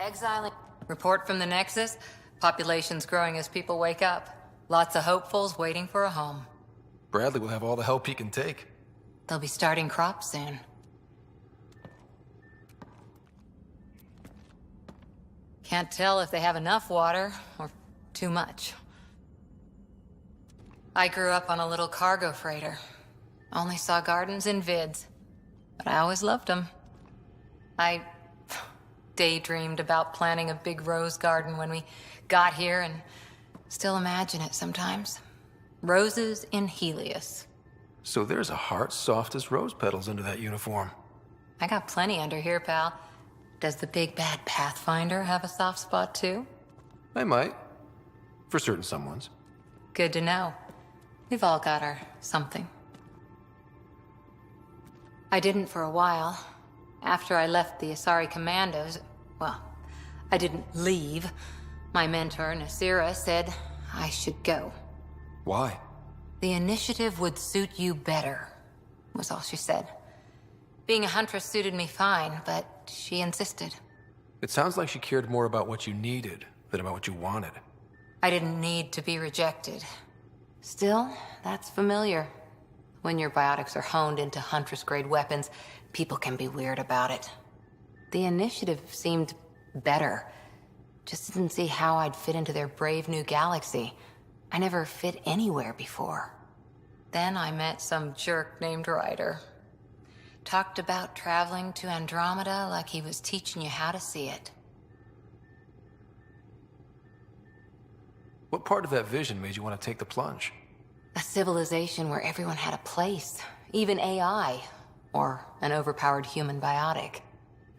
Exiling. Report from the Nexus. Population's growing as people wake up. Lots of hopefuls waiting for a home. Bradley will have all the help he can take. They'll be starting crops soon. Can't tell if they have enough water or too much. I grew up on a little cargo freighter. Only saw gardens in vids, but I always loved them. I daydreamed about planting a big rose garden when we got here and still imagine it sometimes. Roses in Helios. So there's a heart soft as rose petals under that uniform. I got plenty under here, pal. Does the big bad Pathfinder have a soft spot too? I might. For certain someones. Good to know. We've all got our something. I didn't for a while. After I left the Asari Commandos, well, I didn't leave. My mentor, Nasira, said I should go. Why? The initiative would suit you better, was all she said. Being a huntress suited me fine, but she insisted. It sounds like she cared more about what you needed than about what you wanted. I didn't need to be rejected. Still, that's familiar. When your biotics are honed into Huntress-grade weapons, people can be weird about it. The initiative seemed better. Just didn't see how I'd fit into their brave new galaxy. I never fit anywhere before. Then I met some jerk named Ryder. Talked about traveling to Andromeda like he was teaching you how to see it. What part of that vision made you want to take the plunge? A civilization where everyone had a place, even AI, or an overpowered human biotic.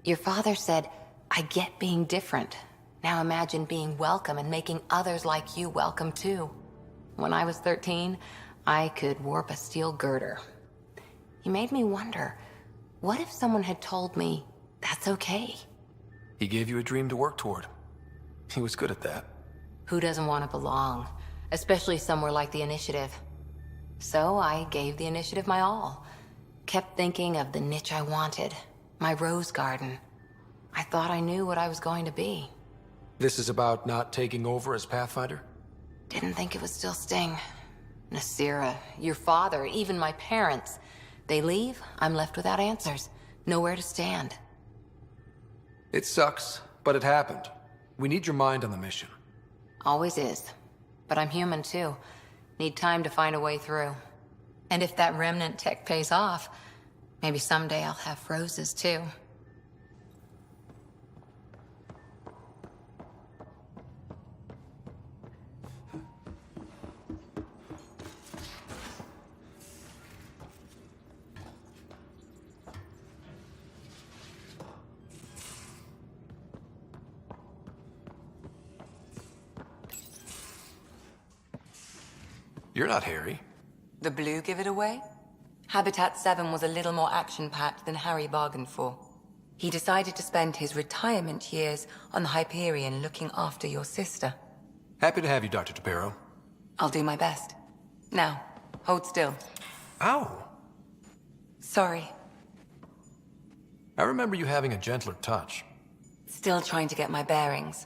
Your father said, I get being different. Now imagine being welcome and making others like you welcome too. When I was 13, I could warp a steel girder. He made me wonder, what if someone had told me that's okay? He gave you a dream to work toward. He was good at that. Who doesn't want to belong? Especially somewhere like the Initiative. So I gave the Initiative my all. Kept thinking of the niche I wanted. My rose garden. I thought I knew what I was going to be. This is about not taking over as Pathfinder? Didn't think it would still sting. Nasira, your father, even my parents. They leave, I'm left without answers. Nowhere to stand. It sucks, but it happened. We need your mind on the mission. Always is. But I'm human too. Need time to find a way through. And if that remnant tech pays off, maybe someday I'll have roses too. You're not Harry. The blue give it away? Habitat 7 was a little more action-packed than Harry bargained for. He decided to spend his retirement years on the Hyperion looking after your sister. Happy to have you, Dr. DePero. I'll do my best. Now, hold still. Ow! Sorry. I remember you having a gentler touch. Still trying to get my bearings.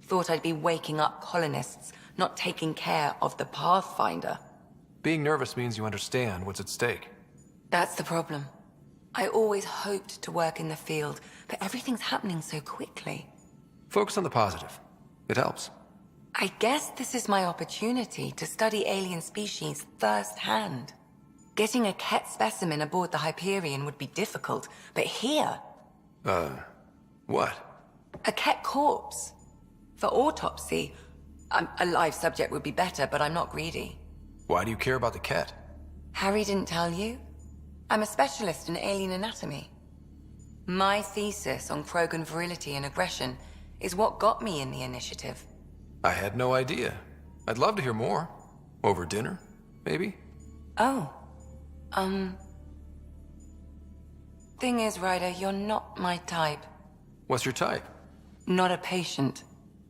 Thought I'd be waking up colonists, not taking care of the Pathfinder. Being nervous means you understand what's at stake. That's the problem. I always hoped to work in the field, but everything's happening so quickly. Focus on the positive. It helps. I guess this is my opportunity to study alien species firsthand. Getting a Ket specimen aboard the Hyperion would be difficult, but here... What? A Ket corpse. For autopsy, a live subject would be better, but I'm not greedy. Why do you care about the Ket? Harry didn't tell you? I'm a specialist in alien anatomy. My thesis on Krogan virility and aggression is what got me in the Initiative. I had no idea. I'd love to hear more. Over dinner, maybe? Oh. Thing is, Ryder, you're not my type. What's your type? Not a patient.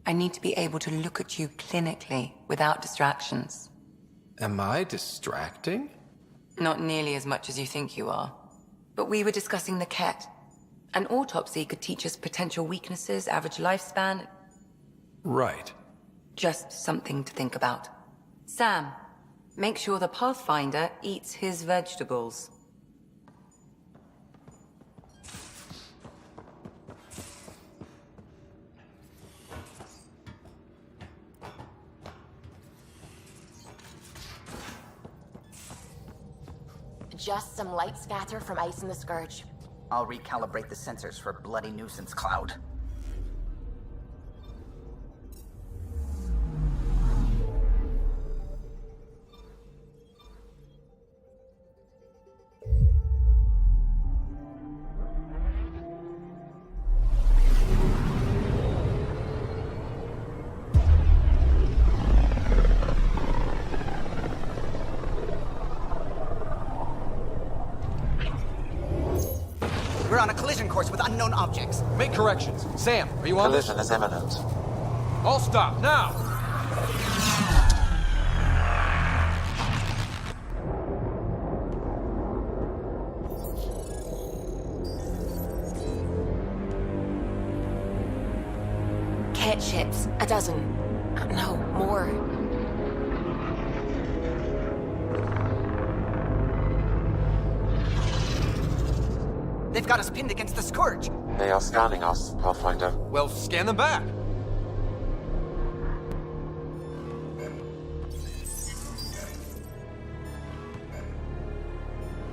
I need to be able to look at you clinically without distractions. Am I distracting? Not nearly as much as you think you are. But we were discussing the Ket. An autopsy could teach us potential weaknesses, average lifespan. Right. Just something to think about. Sam, make sure the Pathfinder eats his vegetables. Just some light scatter from ice in the Scourge. I'll recalibrate the sensors for bloody nuisance cloud. We're on a collision course with unknown objects. Make corrections. Sam, are you on this? Collision is imminent. All stop, now! Cat ships, a dozen. No, more. They've got us pinned against the Scourge. They are scanning us, Pathfinder. Well, scan them back.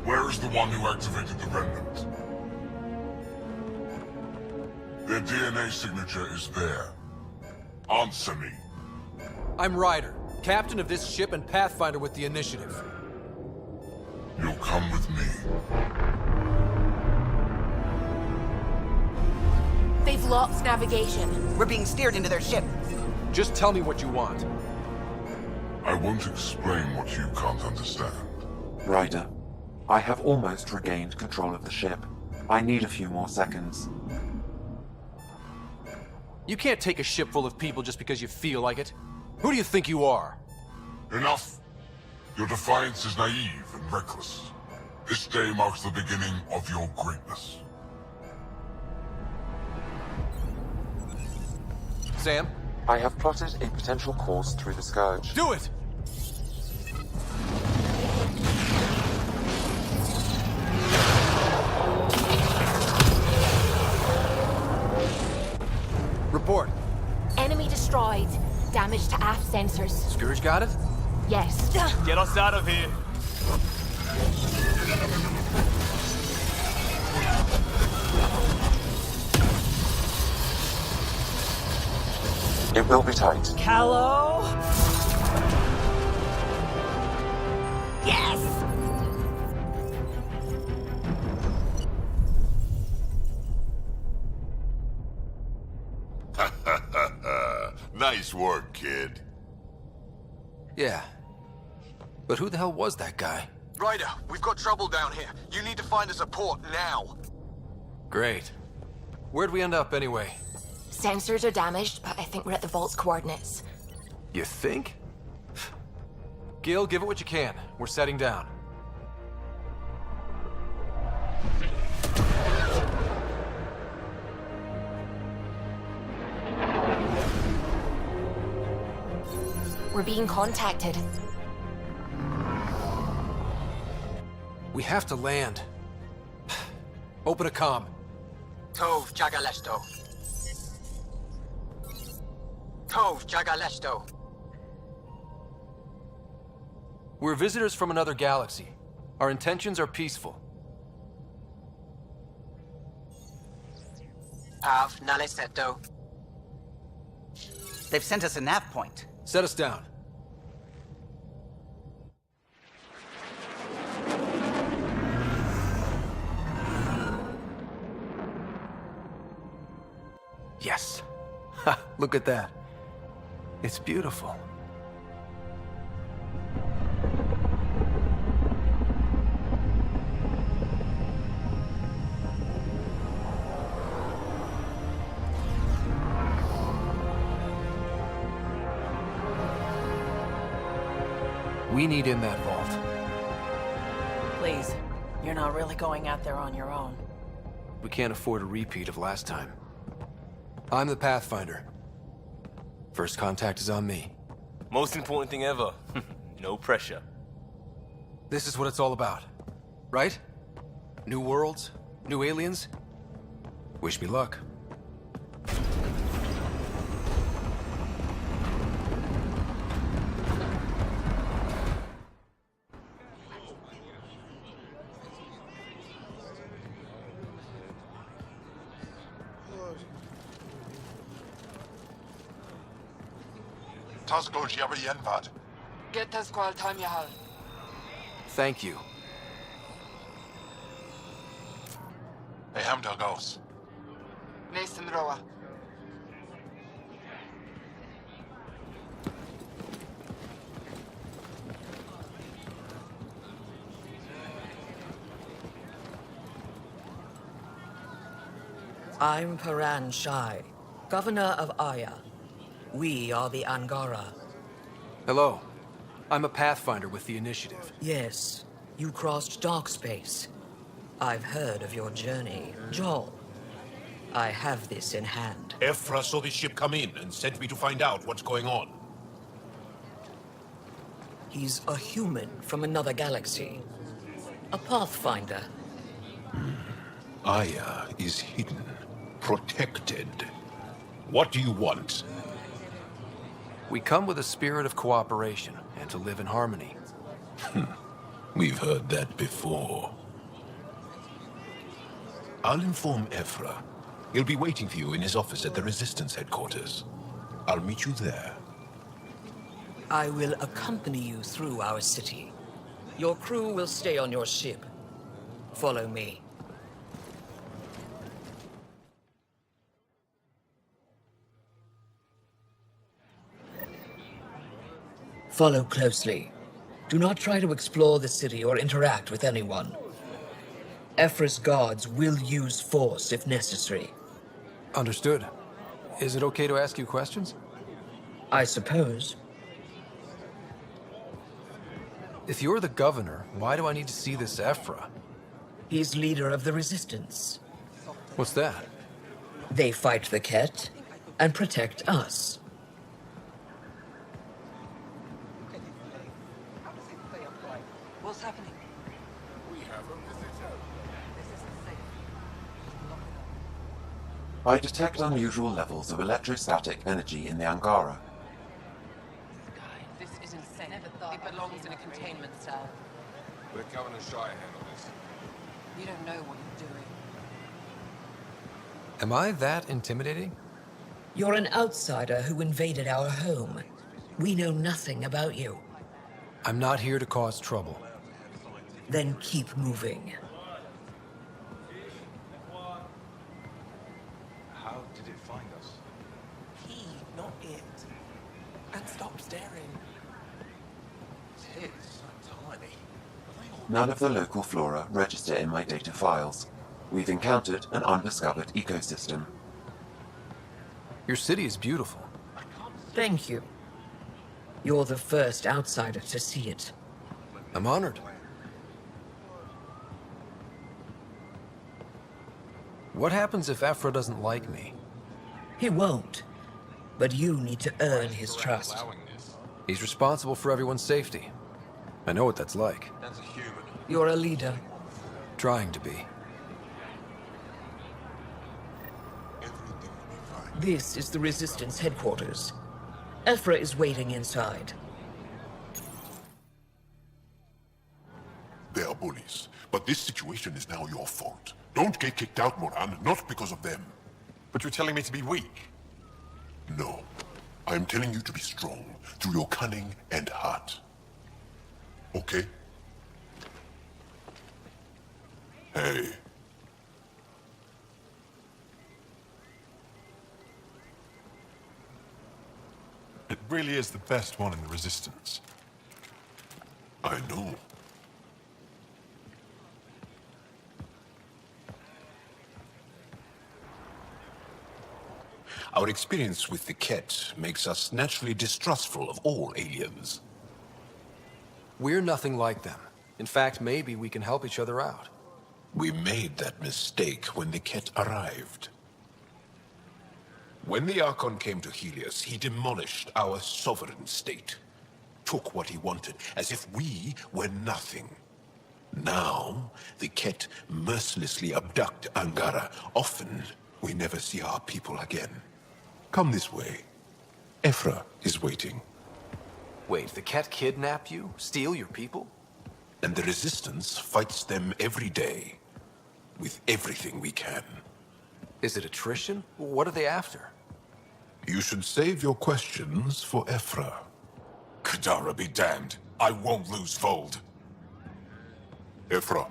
Where is the one who activated the Remnant? Their DNA signature is there. Answer me. I'm Ryder, captain of this ship and Pathfinder with the initiative. You'll come with me. They've lost navigation. We're being steered into their ship. Just tell me what you want. I won't explain what you can't understand. Ryder, I have almost regained control of the ship. I need a few more seconds. You can't take a ship full of people just because you feel like it. Who do you think you are? Enough! Your defiance is naive and reckless. This day marks the beginning of your greatness. Sam? I have plotted a potential course through the Scourge. Do it! Report. Enemy destroyed. Damage to aft sensors. Scourge got it? Yes. Get us out of here. It will be tight. Hello? Yes! Nice work, kid. Yeah. But who the hell was that guy? Ryder, we've got trouble down here. You need to find us a port now. Great. Where'd we end up anyway? Sensors are damaged, but I think we're at the vault's coordinates. You think? Gil, give it what you can. We're setting down. We're being contacted. We have to land. Open a comm. Tov Jagalesto. Tov Jagalesto. We're visitors from another galaxy. Our intentions are peaceful. Av Naleseto. They've sent us a nav point. Set us down. Yes. Ha, look at that. It's beautiful. We need in that vault. Please, you're not really going out there on your own. we can't afford a repeat of last time. I'm the Pathfinder. First contact is on me. Most important thing ever. No pressure. This is what it's all about, right? New worlds, new aliens. Wish me luck. Thank you. I'm Paran Shai, Governor of Aya. We are the Angara. Hello. I'm a Pathfinder with the Initiative. Yes, you crossed dark space. I've heard of your journey, Joel. I have this in hand. Ephra saw the ship come in and sent me to find out what's going on. He's a human from another galaxy. A Pathfinder. Aya is hidden, protected. What do you want? We come with a spirit of cooperation and to live in harmony. We've heard that before. I'll inform Ephra. He'll be waiting for you in his office at the Resistance headquarters. I'll meet you there. I will accompany you through our city. Your crew will stay on your ship. Follow me. Follow closely. Do not try to explore the city or interact with anyone. Ephra's guards will use force if necessary. Understood. Is it okay to ask you questions? I suppose. If you're the governor, why do I need to see this Ephra? He's leader of the Resistance. What's that? They fight the Ket and protect us. What's happening? I detect unusual levels of electrostatic energy in the Angara. This is insane. Never thought it belongs in a containment cell. Let Governor Shire handle this. You don't know what you're doing. Am I that intimidating? You're an outsider who invaded our home. We know nothing about you. I'm not here to cause trouble. Then keep moving. How did it find us? He, not it. And stop staring. It's so tiny. None of the local flora register in my data files. We've encountered an undiscovered ecosystem. Your city is beautiful. Thank you. You're the first outsider to see it. I'm honored. What happens if Ephra doesn't like me? He won't. But you need to earn his trust. He's responsible for everyone's safety. I know what that's like. That's a human. You're a leader. Trying to be. Everything will be fine. This is the Resistance headquarters. Ephra is waiting inside. They are bullies, but this situation is now your fault. Don't get kicked out, Moran, not because of them. But you're telling me to be weak. No. I'm telling you to be strong, through your cunning and heart. Okay? Hey. It really is the best one in the Resistance. I know. Our experience with the Ket makes us naturally distrustful of all aliens. We're nothing like them. In fact, maybe we can help each other out. We made that mistake when the Ket arrived. When the Archon came to Helios, he demolished our sovereign state. Took what he wanted, as if we were nothing. Now, the Ket mercilessly abduct Angara. Often, we never see our people again. Come this way. Ephra is waiting. Wait, the Ket kidnap you? Steal your people? And the Resistance fights them every day. With everything we can. Is it attrition? What are they after? You should save your questions for Ephra. Kadara be damned. I won't lose Fold. Ephra,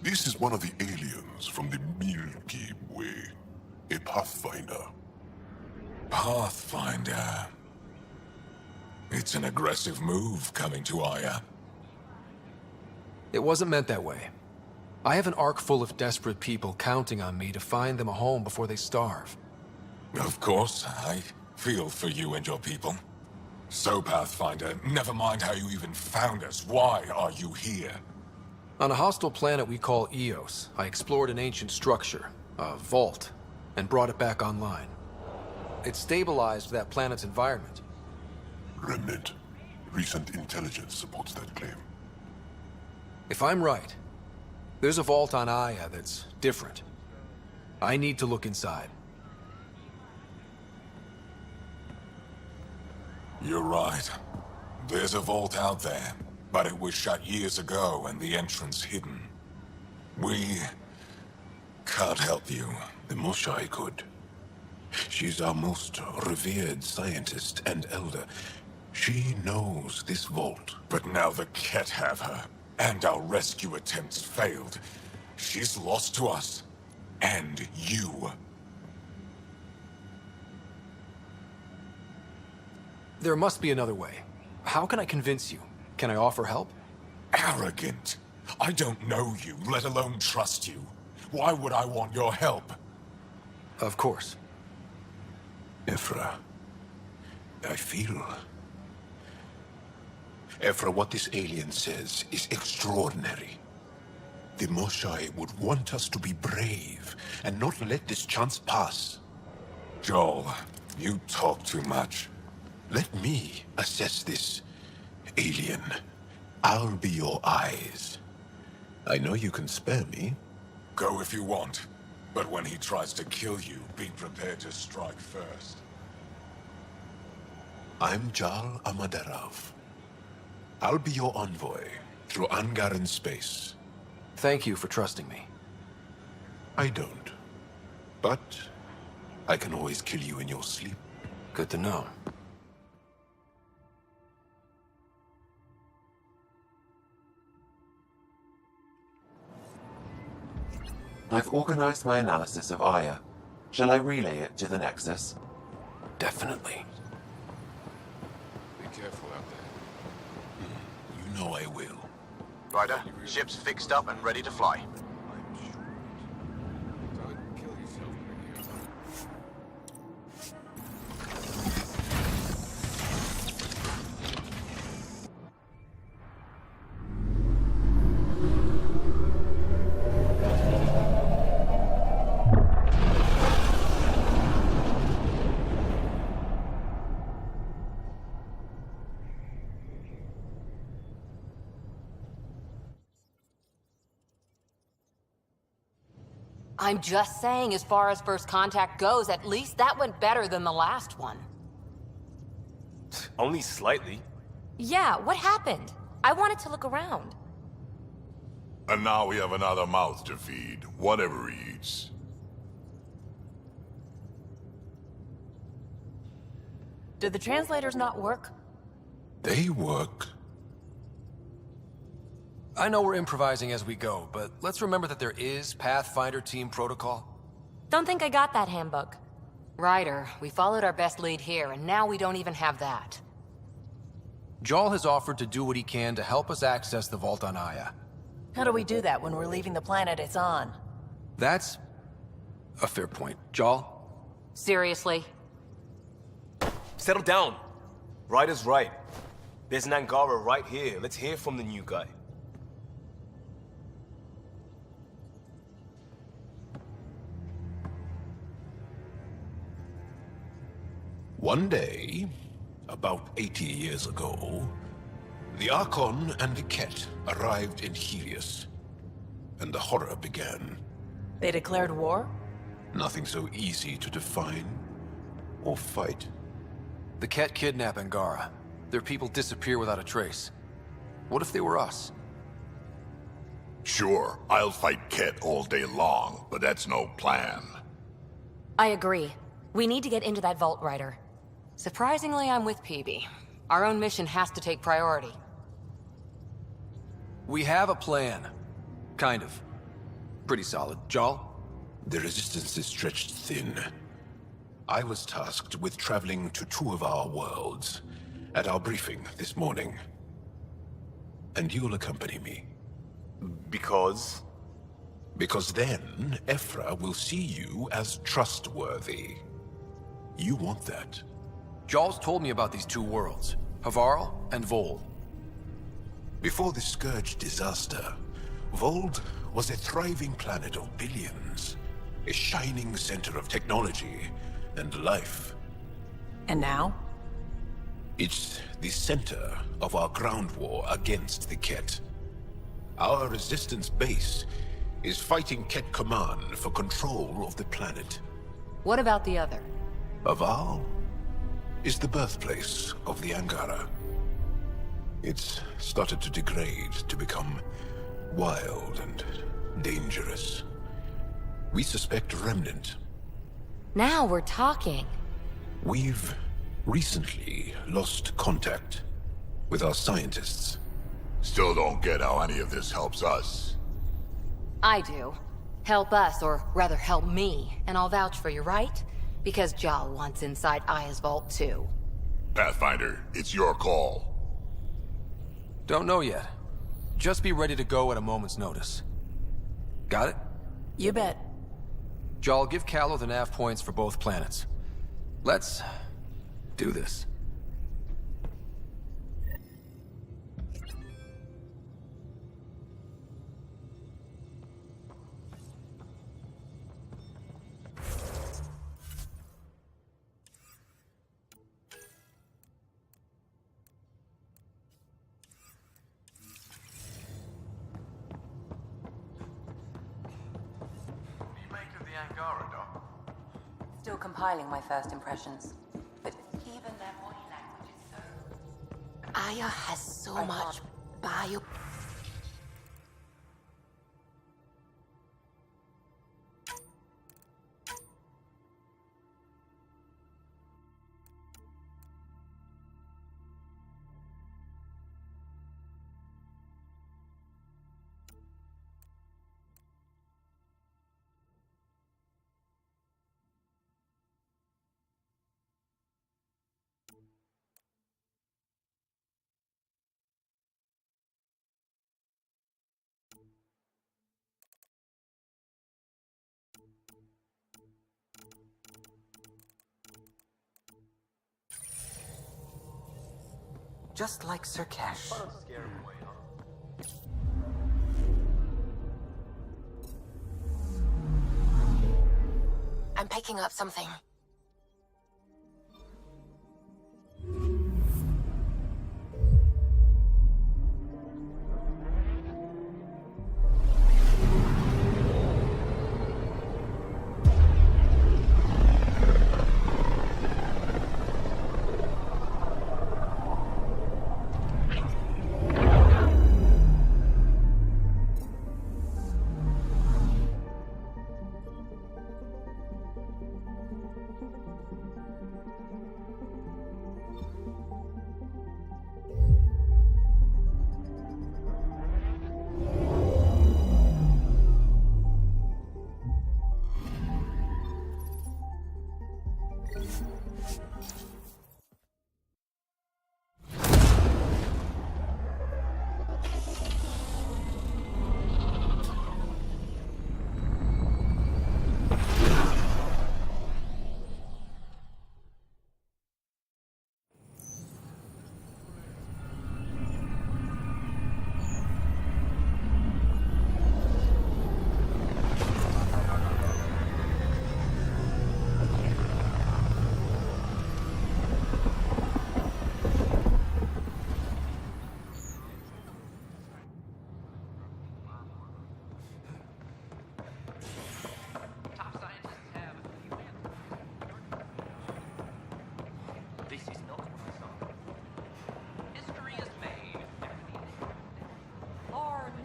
this is one of the aliens from the Milky Way. A Pathfinder. Pathfinder. It's an aggressive move coming to Aya. It wasn't meant that way. I have an ark full of desperate people counting on me to find them a home before they starve. Of course, I feel for you and your people. So, Pathfinder, never mind how you even found us. Why are you here? On a hostile planet we call Eos, I explored an ancient structure, a vault, and brought it back online. It stabilized that planet's environment. Remnant. Recent intelligence supports that claim. If I'm right, there's a vault on Aya that's different. I need to look inside. You're right. There's a vault out there, but it was shut years ago and the entrance hidden. We can't help you. The Moshai could. She's our most revered scientist and elder. She knows this vault. But now the Ket have her, and our rescue attempts failed. She's lost to us, and you. There must be another way. How can I convince you? Can I offer help? Arrogant. I don't know you, let alone trust you. Why would I want your help? Of course. Ephra, I feel... Ephra, what this alien says is extraordinary. The Moshai would want us to be brave and not let this chance pass. Joel, you talk too much. Let me assess this, alien. I'll be your eyes. I know you can spare me. Go if you want. But when he tries to kill you, be prepared to strike first. I'm Jal Amaderav. I'll be your envoy through Angaran space. Thank you for trusting me. I don't. But I can always kill you in your sleep. Good to know. I've organized my analysis of Aya. Shall I relay it to the Nexus? Definitely. Be careful out there. You know I will. Ryder, ship's fixed up and ready to fly. I'm just saying, as far as first contact goes, at least that went better than the last one. Only slightly. Yeah, what happened? I wanted to look around. And now we have another mouth to feed, whatever he eats. Did the translators not work? They work. I know we're improvising as we go, but let's remember that there is Pathfinder team protocol. Don't think I got that handbook. Ryder, we followed our best lead here, and now we don't even have that. Jal has offered to do what he can to help us access the vault on Aya. How do we do that when we're leaving the planet it's on? That's a fair point. Jal? Seriously? Settle down. Ryder's right. There's an Angara right here. Let's hear from the new guy. One day, about 80 years ago, the Archon and the Ket arrived in Helios, and the horror began. They declared war? Nothing so easy to define or fight. The Ket kidnap Angara. Their people disappear without a trace. What if they were us? Sure, I'll fight Ket all day long, but that's no plan. I agree. We need to get into that vault, Ryder. Surprisingly, I'm with PB. Our own mission has to take priority. We have a plan. Kind of. Pretty solid. Jal? The resistance is stretched thin. I was tasked with traveling to two of our worlds at our briefing this morning. And you'll accompany me. Because? Because then, Ephra will see you as trustworthy. You want that. Jal's told me about these two worlds, Havarl and Vold. Before the Scourge disaster, Vold was a thriving planet of billions, a shining center of technology and life. And now? It's the center of our ground war against the Ket. Our resistance base is fighting Ket Command for control of the planet. What about the other? Havarl is the birthplace of the Angara. It's started to degrade, to become wild and dangerous. We suspect Remnant. Now we're talking. We've recently lost contact with our scientists. Still don't get how any of this helps us. I do. Help us, or rather help me, and I'll vouch for you, right? Because Jal wants inside Aya's vault too. Pathfinder, it's your call. Don't know yet. Just be ready to go at a moment's notice. Got it? You bet. Jal, give Callow the nav points for both planets. Let's do this. Angara, Doc? Still compiling my first impressions. But even their body language is so... Aya has so much bio... Just like Sir Kesh. I'm picking up something.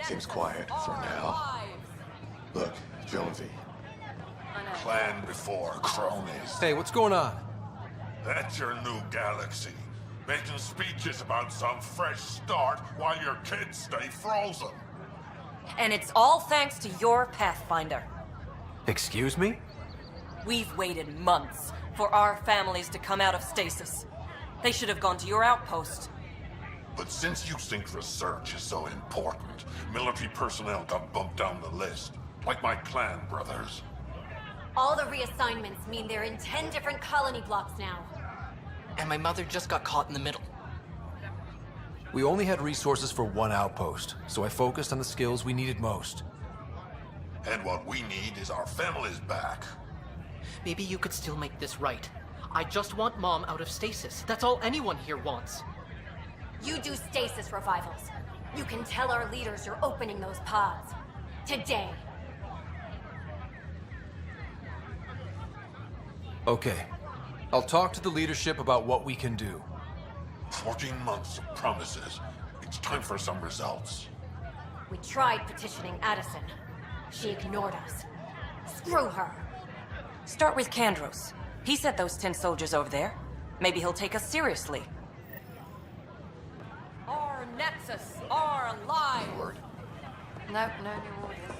Seems quiet for now. Look, Jonesy. Plan before cronies. Hey, what's going on? That's your new galaxy. Making speeches about some fresh start while your kids stay frozen. And it's all thanks to your Pathfinder. Excuse me? We've waited months for our families to come out of stasis. They should have gone to your outpost. But since you think research is so important, military personnel got bumped down the list. Like my clan brothers. All the reassignments mean they're in 10 different colony blocks now. And my mother just got caught in the middle. We only had resources for one outpost, so I focused on the skills we needed most. And what we need is our families back. Maybe you could still make this right. I just want Mom out of stasis. That's all anyone here wants. You do stasis revivals. You can tell our leaders you're opening those pods. Today. Okay. I'll talk to the leadership about what we can do. 14 months of promises. It's time for some results. We tried petitioning Addison. She ignored us. Screw her. Start with Kandros. He sent those 10 soldiers over there. Maybe he'll take us seriously. Our Nexus are alive! No new orders.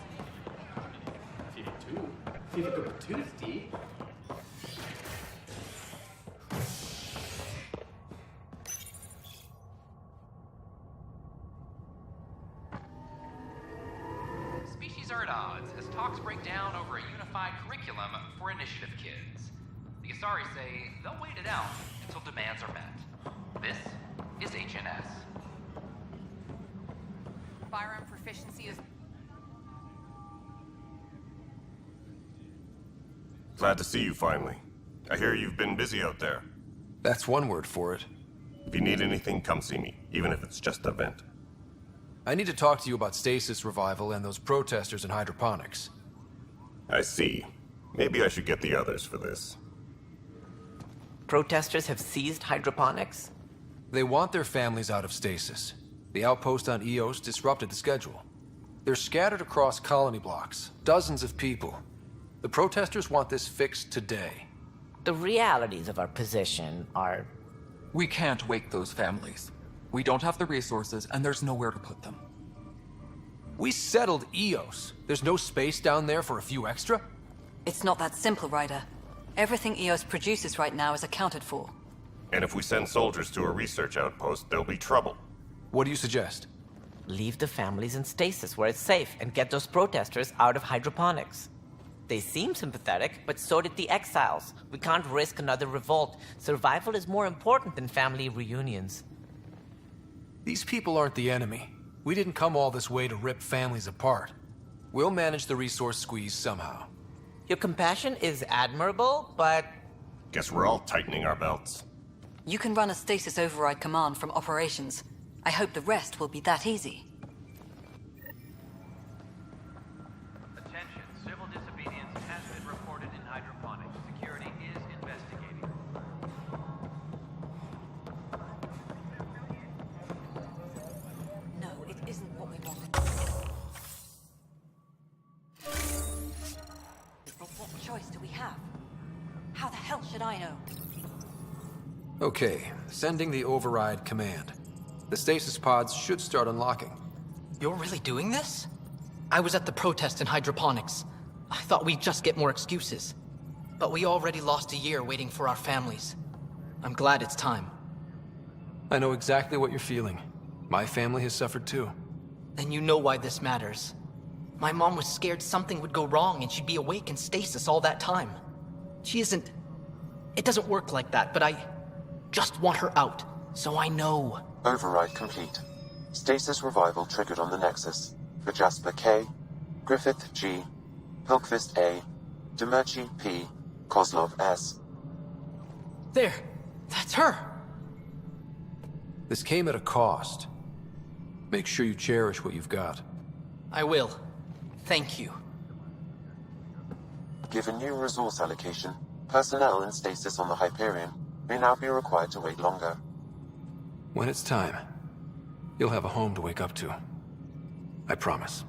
Species are at odds as talks break down over a unified curriculum for initiative kids. The Asari say they'll wait it out until demands are met. This is HNS. Firearm proficiency is... Glad to see you finally. I hear you've been busy out there. That's one word for it. If you need anything, come see me, even if it's just a vent. I need to talk to you about stasis revival and those protesters in hydroponics. I see. Maybe I should get the others for this. Protesters have seized hydroponics? They want their families out of stasis. The outpost on Eos disrupted the schedule. They're scattered across colony blocks, dozens of people. The protesters want this fixed today. The realities of our position are... We can't wake those families. We don't have the resources, and there's nowhere to put them. We settled Eos. There's no space down there for a few extra? It's not that simple, Ryder. Everything EOS produces right now is accounted for. And if we send soldiers to a research outpost, there'll be trouble. What do you suggest? Leave the families in stasis where it's safe and get those protesters out of hydroponics. They seem sympathetic, but so did the exiles. We can't risk another revolt. Survival is more important than family reunions. These people aren't the enemy. We didn't come all this way to rip families apart. We'll manage the resource squeeze somehow. Your compassion is admirable, but... Guess we're all tightening our belts. You can run a stasis override command from operations. I hope the rest will be that easy. Attention, civil disobedience has been reported in hydroponics. Security is investigating. No, it isn't what we wanted. But what choice do we have? How the hell should I know? Okay, sending the override command. The stasis pods should start unlocking. You're really doing this? I was at the protest in hydroponics. I thought we'd just get more excuses. But we already lost a year waiting for our families. I'm glad it's time. I know exactly what you're feeling. My family has suffered too. Then you know why this matters. My mom was scared something would go wrong and she'd be awake in stasis all that time. She isn't... It doesn't work like that, but I just want her out, so I know. Override complete. Stasis revival triggered on the Nexus. For Jasper K, Griffith G, Pilkvist A, Demerchi P, Kozlov S. There! That's her! This came at a cost. Make sure you cherish what you've got. I will. Thank you. Given new resource allocation, personnel in stasis on the Hyperion may now be required to wait longer. When it's time, you'll have a home to wake up to. I promise.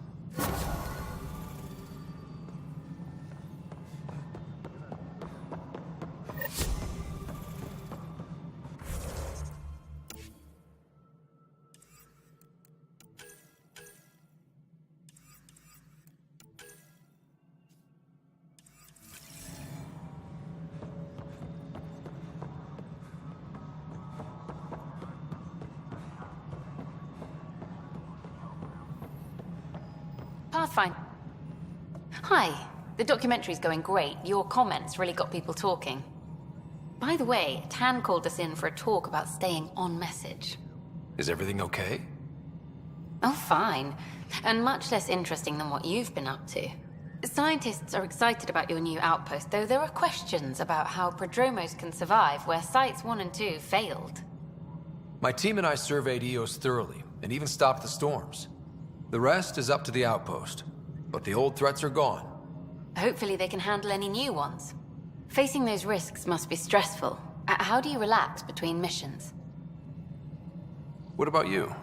Pathfinder. Hi. The documentary's going great. Your comments really got people talking. By the way, Tan called us in for a talk about staying on message. Is everything okay? Oh, fine. And much less interesting than what you've been up to. Scientists are excited about your new outpost, though there are questions about how prodromos can survive where Sites 1 and 2 failed. My team and I surveyed EOS thoroughly, and even stopped the storms. The rest is up to the outpost, but the old threats are gone. Hopefully they can handle any new ones. Facing those risks must be stressful. How do you relax between missions? What about you?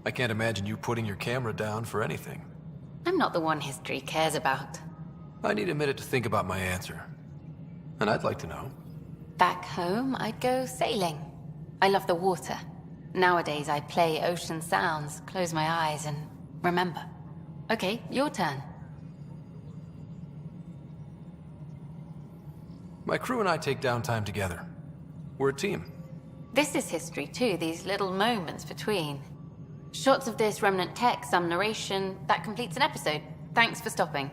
I can't imagine you putting your camera down for anything. I'm not the one history cares about. I need a minute to think about my answer. And I'd like to know. Back home, I'd go sailing. I love the water. Nowadays, I play ocean sounds, close my eyes, and remember. Okay, your turn. My crew and I take downtime together. We're a team. This is history too, these little moments between. Shots of this remnant tech, some narration, that completes an episode. Thanks for stopping.